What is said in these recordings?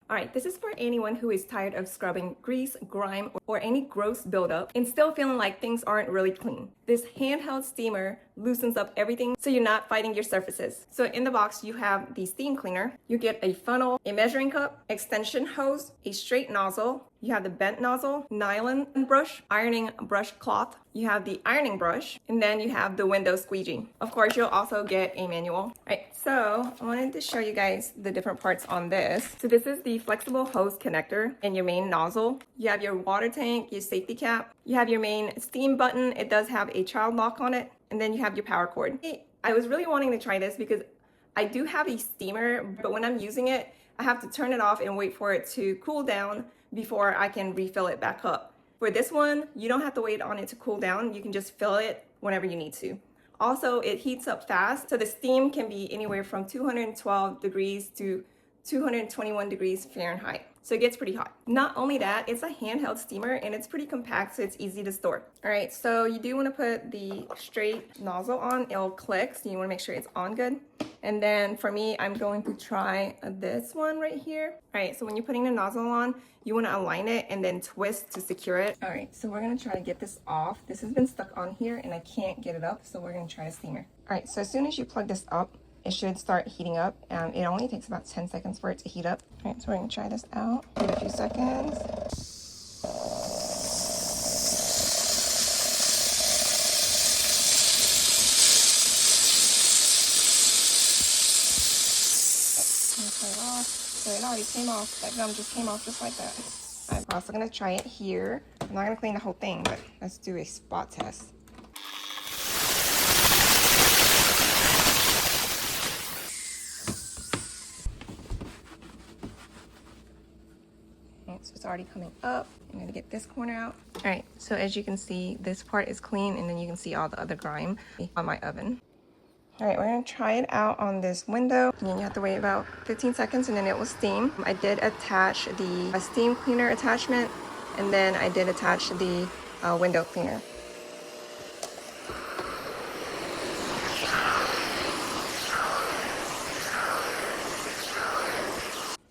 All right, this is for anyone who is tired of scrubbing grease, grime, or any gross buildup and still feeling like things aren't really clean. This handheld steamer loosens up everything so you're not fighting your surfaces. So in the box, you have the steam cleaner. You get a funnel, a measuring cup, extension hose, a straight nozzle. You have the bent nozzle, nylon brush, ironing brush cloth. You have the ironing brush, and then you have the window squeegee. Of course, you'll also get a manual. All right, so I wanted to show you guys the different parts on this. So this is the flexible hose connector and your main nozzle. You have your water tank, your safety cap. You have your main steam button. It does have a child lock on it. And then you have your power cord. I was really wanting to try this because I do have a steamer, but when I'm using it, I have to turn it off and wait for it to cool down before I can refill it back up. For this one, you don't have to wait on it to cool down. You can just fill it whenever you need to. Also, it heats up fast, so the steam can be anywhere from 212 degrees to 221 degrees Fahrenheit. So it gets pretty hot. Not only that, it's a handheld steamer and it's pretty compact, so it's easy to store. All right, so you do want to put the straight nozzle on. It'll click, so you want to make sure it's on good. And then for me, I'm going to try this one right here. All right, so when you're putting the nozzle on, you want to align it and then twist to secure it. All right, so we're going to try to get this off. This has been stuck on here and I can't get it up, so we're going to try the steamer. All right, so as soon as you plug this up, it should start heating up. It only takes about 10 seconds for it to heat up. All right, so we're gonna try this out. Give it a few seconds. Turn it off. So it already came off. That gum just came off just like that. I'm also gonna try it here. I'm not gonna clean the whole thing, but let's do a spot test. So it's already coming up. I'm gonna get this corner out. All right, so as you can see, this part is clean and then you can see all the other grime on my oven. All right, we're gonna try it out on this window. And you have to wait about 15 seconds and then it will steam. I did attach the steam cleaner attachment and then I did attach the window cleaner.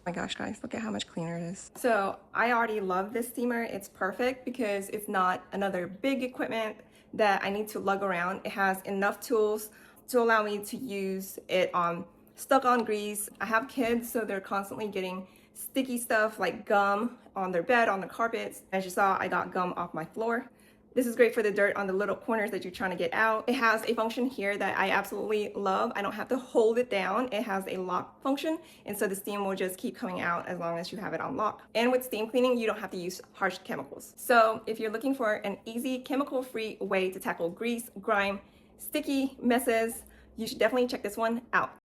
Oh my gosh, guys, look at how much cleaner it is. So I already love this steamer. It's perfect because it's not another big equipment that I need to lug around. It has enough tools to allow me to use it on stuck on grease. I have kids, so they're constantly getting sticky stuff like gum on their bed, on the carpets. As you saw, I got gum off my floor. This is great for the dirt on the little corners that you're trying to get out. It has a function here that I absolutely love. I don't have to hold it down. It has a lock function, and so the steam will just keep coming out as long as you have it on lock. And with steam cleaning, you don't have to use harsh chemicals. So if you're looking for an easy, chemical-free way to tackle grease, grime, sticky messes, you should definitely check this one out.